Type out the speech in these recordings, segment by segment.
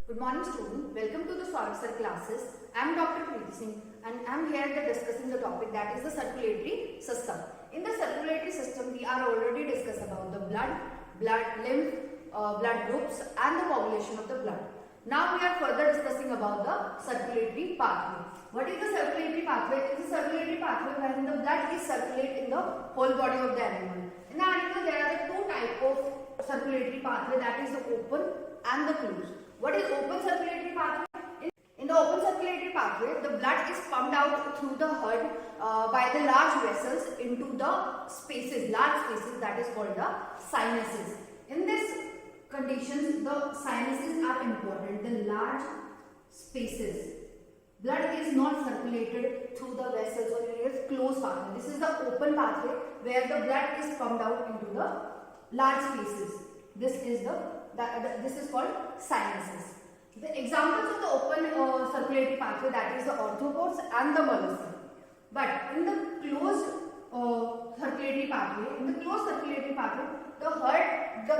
Good morning students, welcome to the Sir classes. I am Dr. Preeti Singh and I am here discussing the topic that is the circulatory system. In the circulatory system we are already discussed about the blood, lymph, blood groups and the coagulation of the blood. Now we are further discussing about the circulatory pathway. What is the circulatory pathway? It is a circulatory pathway wherein the blood is circulated in the whole body of the animal. In the animal there are the two types of circulatory pathway, that is the open and the closed. What is open circulatory pathway? In the open circulatory pathway, the blood is pumped out through the heart by the large vessels into the spaces, large spaces, that is called the sinuses. In this conditions, the sinuses are important, the large spaces. Blood is not circulated through the vessels or it is closed pathway. This is the open pathway where the blood is pumped out into the large spaces. This is called sinuses. The examples of the open circulatory pathway, that is the arthropods and the mollusca. But in the closed circulatory pathway, the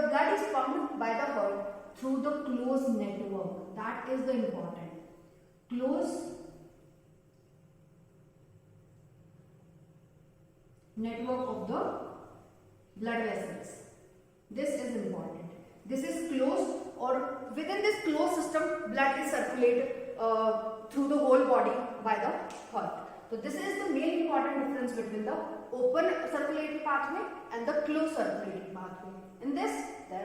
blood is pumped by the heart through the closed network. That is the important. Closed network of the blood vessels. This is important. This is closed, or within this closed system, blood is circulated through the whole body by the heart. So this is the main important difference between the open circulatory pathway and the closed circulatory pathway. In this, the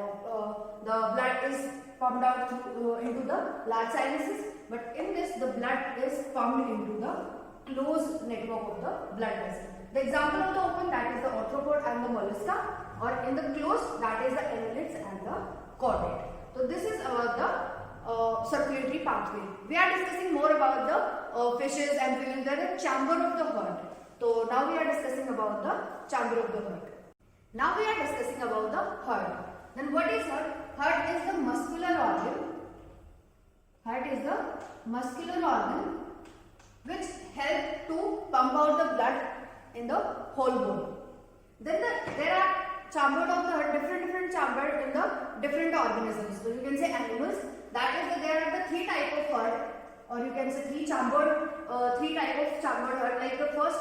blood is pumped out into the large sinuses, but in this, the blood is pumped into the closed network of the blood vessel. The example of the open, that is the arthropod and the mollusca, or in the closed, that is the annelids and the chordate. So this is about the circulatory pathway. We are discussing more about the fishes, amphibians. There is a chamber of the heart. So now we are discussing about the chamber of the heart. Now we are discussing about the heart. Then what is heart? Heart is the muscular organ. Heart is the muscular organ which helps to pump out the blood in the whole body. Then there are chambers of the heart, different chambers in the different organisms. So you can say animals. That is, there are the three types of heart, or you can say three types of chambered heart. Like the first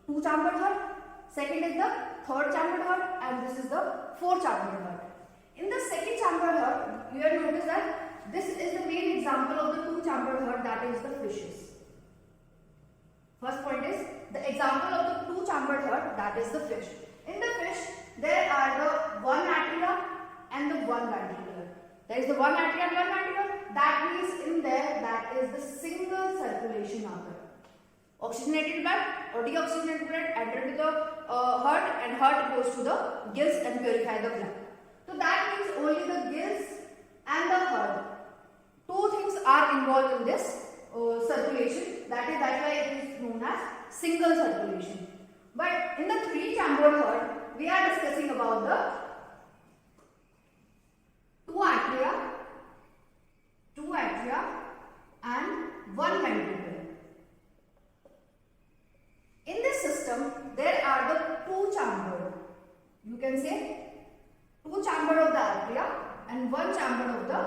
two chambered heart, second is the third chambered heart, and this is the fourth chambered heart. In the second chambered heart, you have noticed that this is the main example of the two chambered heart, that is the fishes. First point is the example of the two chambered heart, that is the fish. In the fish, there are the one atria and the one ventricle. There is the one atria and one ventricle. That means in there, that is the single circulation occur. Oxygenated blood or deoxygenated blood enter to the heart, and heart goes to the gills and purify the blood. So that means only the gills and the heart, two things are involved in this circulation. That's why it is known as single circulation. But in the three chambered heart, we are discussing about the two atria and one ventricle. In this system, there are the two chambers. You can say two chambers of the atria and one chamber of the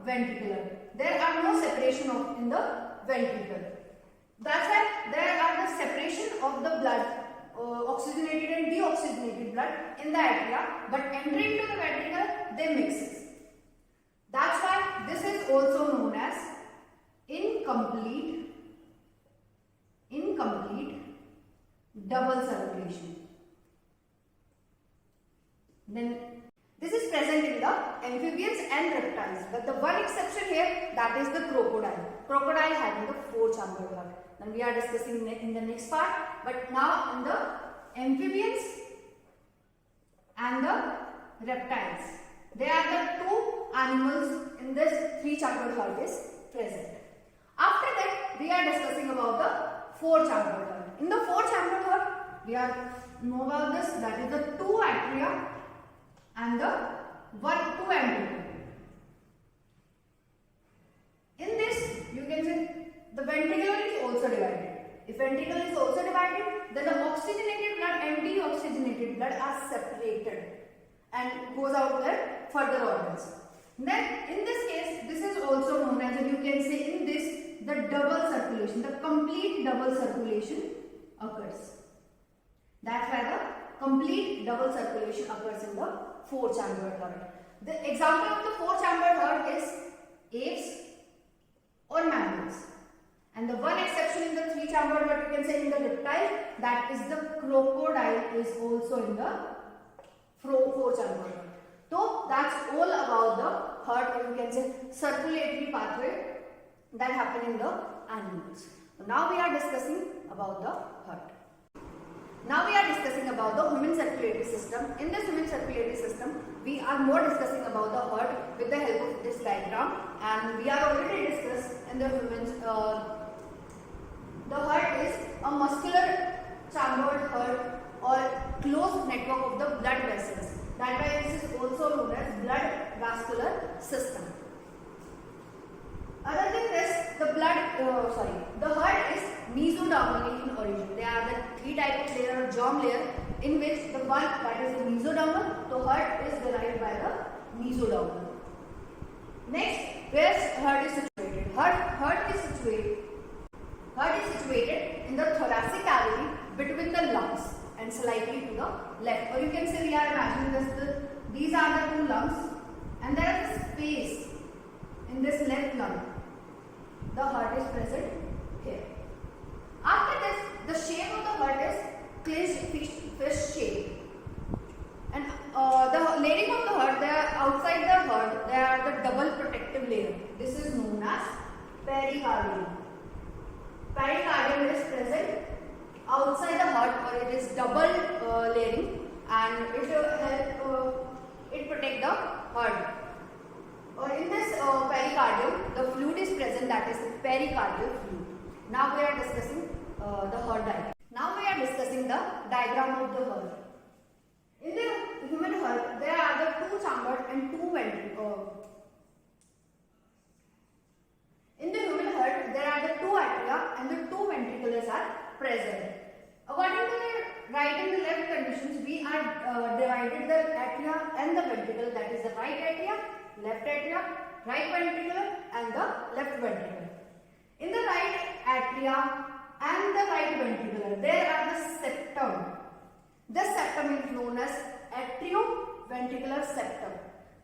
ventricle. There are no separation in the ventricle. That's why there are the separation of the blood, oxygenated and deoxygenated blood in the atria, but entering into the ventricle, they mix. That's why this is also known as incomplete double circulation. Then this is present in the amphibians and reptiles, but the one exception here, that is the crocodile. Crocodile having the four chambered heart. Then we are discussing in the next part. But now in the amphibians and the reptiles, they are the two animals in this three chambered heart is present. After that, we are discussing about the four chambered heart. In the four chambered heart, we know about this, that is the two atria and the two ventricle. In this, you can say the ventricle is also divided. If ventricle is also divided, then the oxygenated blood and deoxygenated blood are separated and goes out there further organs. Then in this case, this is also known the double circulation, the complete double circulation occurs. That's why the complete double circulation occurs in the four-chambered heart. The example of the four-chambered heart is apes or mammals. And the one exception in the three-chambered heart, you can say in the reptile, that is the crocodile is also in the four-chambered heart. So that's all about the heart, or you can say circulatory pathway that happen in the animals. So now we are discussing about the heart. Now we are discussing about the human circulatory system. In this human circulatory system, we are more discussing about the heart with the help of this diagram, and we are already discussed in the humans. The heart is a muscular chambered heart or closed network of the blood vessels. That why this is also known as blood vascular system. Other than this, the heart is mesodermal in origin. There are the three types of layer, germ layer, in which the one that is the mesodermal, the heart is derived by the mesodermal. Next, where heart is situated? Heart is situated in the thoracic cavity between the lungs and slightly to the left. Or you can say we are imagining this. These are the two lungs, and there is space in this left lung. The heart is present here. After this, the shape of the heart is clenched fish shape. And the layering of the heart, they are outside the heart, they are the double protective layer. This is known as pericardium. Pericardium is present outside the heart, or it is double layering, and it protect the heart. In this pericardium, the fluid is present, that is the pericardial fluid. Now we are discussing the heart diagram. Now we are discussing the diagram of the heart. In the human heart, there are the two chambered and two ventricles. In the human heart, there are the two atria and the two ventricles are present. According to the right and the left conditions, we are divided the atria and the ventricle, that is the right atria, left atria, right ventricle and the left ventricle. In the right atria and the right ventricle, there are the septum. This septum is known as atrioventricular septum.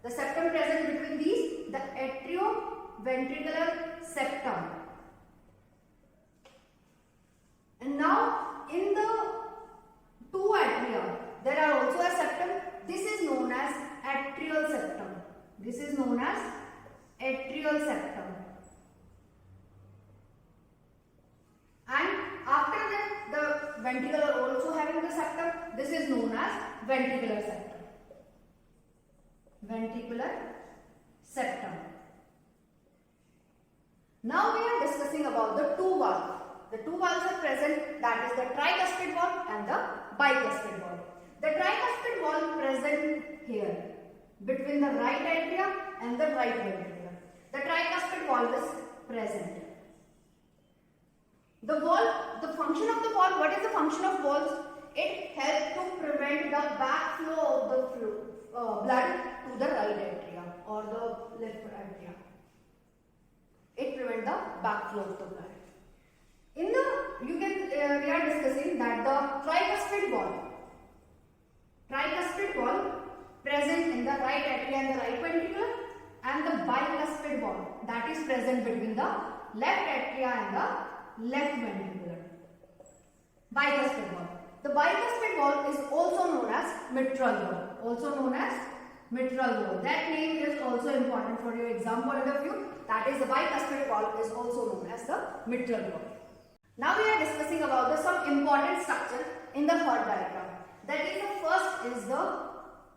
The septum present between these, the atrioventricular septum. And now in the two atria, there are also a septum. This is known as atrial septum. This is known as atrial septum. And after that, the ventricle are also having the septum. This is known as ventricular septum. Ventricular septum. Now we are discussing about the two valves. The two valves are present, that is the tricuspid valve and the bicuspid valve. The tricuspid valve present here between the right atria and the right ventricle. The tricuspid valve is present. The valve, the function of the valve, what is the function of valves? It helps to prevent the backflow of the blood to the right atria or the left atria. It prevents the backflow of the blood. We are discussing that the tricuspid valve present in the right atria and the right ventricle, and the bicuspid valve that is present between the left atria and the left ventricle. Bicuspid valve. The bicuspid valve is also known as mitral valve. That name is also important for your exam point of view. That is, the bicuspid valve is also known as the mitral valve. Now we are discussing about some important structure in the heart diagram. That is, the first is the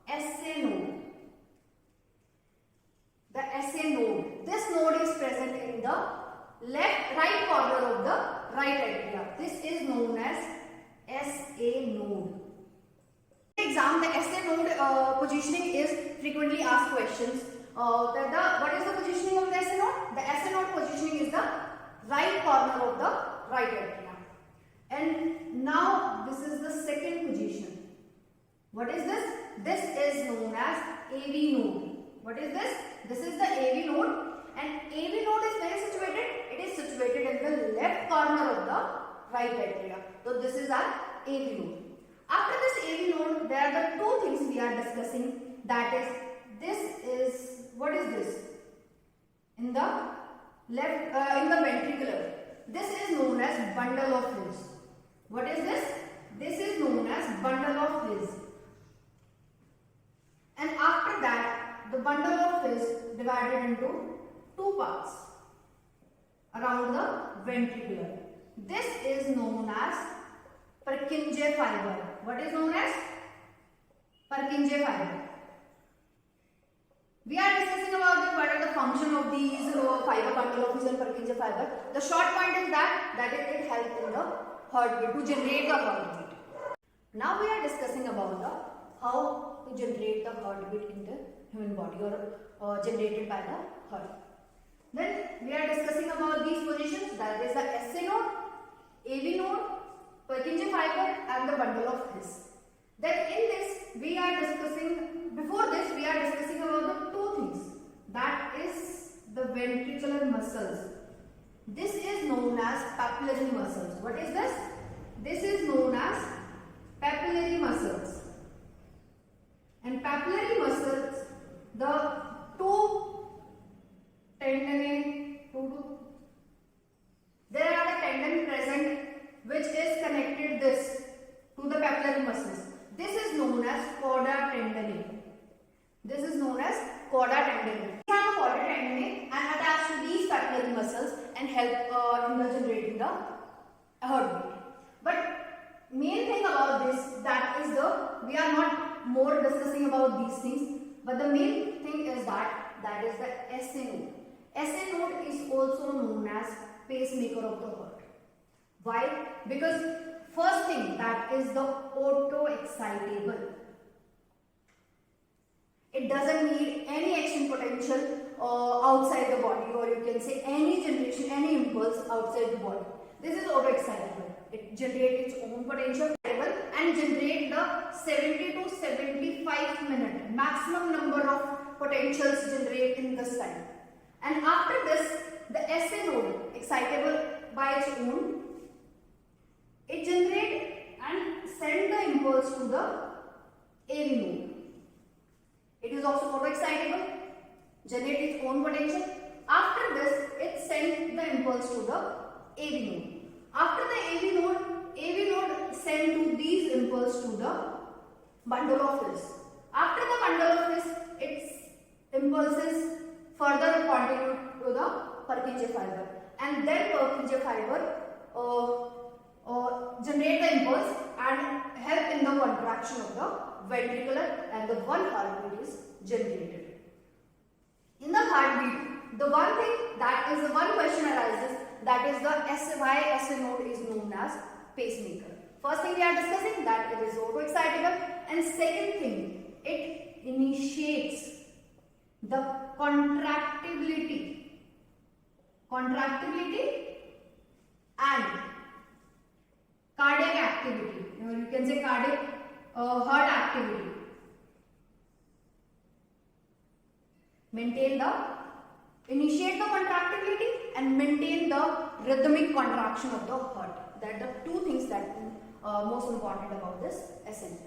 SA node. The SA node. This node is present in the right corner of the right atria. This is known as SA node. In the exam, the SA node positioning is frequently asked questions. What is the positioning of the SA node? The SA node positioning is the right corner of the right atria. And now this is the second position. What is this? This is known as AV node. What is this? This is the AV node, and AV node is where situated? It is situated left corner of the right atria. So this is our AV node. After this AV node, there are the two things we are discussing. That is, what is this? In the left, in the ventricular, this is known as bundle of his. What is this? This is known as bundle of his. And after that, the bundle of his divided into two parts around the ventricular. This is known as Purkinje fiber. What is known as Purkinje fiber? We are discussing about what are the function of these fiber, bundle of his and Purkinje fiber. The short point is that it helps in the heartbeat, to generate the heartbeat. Now we are discussing about how to generate the heartbeat in the human body, or generated by the heart. Then we are discussing about these positions, that is the SA node, AV node, Purkinje fiber and the bundle of his. Then in this we are discussing, before this we are discussing about the two things, that is the ventricular muscles. This is known as papillary muscles. What is this? This is known as papillary muscles. And papillary muscles, the two tendon, there are the tendon present which is connected this to the papillary muscles. This is known as cauda tendineae. This is known as cauda tendineae. These are the cauda tendineae and attached to these papillary muscles and help in the generating the heartbeat. But main thing about this, that is we are not more discussing about these things, but the main thing is that is the SA node. SA node is also known as pacemaker of the heart. Why? Because first thing, that is the auto-excitable. It doesn't need any action potential outside the body, or you can say any generation, any impulse outside the body. This is auto-excitable. It generates its own potential and generate the 70 to 75 minute maximum number of potentials generate in this time. And after this, the SA node, excitable by its own, it generates and send the impulse to the AV node. It is also auto-excitable, generate its own potential. After this, it sends the impulse to the AV node. After the AV node send to these impulse to the bundle of his. After the bundle of his, its impulses further continue to the Purkinje fiber, and then Purkinje fiber generate the impulse and help in the contraction of the ventricular, and the one heartbeat is generated. In the heartbeat, the one thing that is the one question arises, that is why SA node is known as pacemaker. First thing we are discussing, that it is auto-excitable, and second thing, it initiates the contractibility and cardiac activity, or you can say cardiac heart activity. Initiate the contractibility and maintain the rhythmic contraction of the heart. That are the two things that are most important about this SN.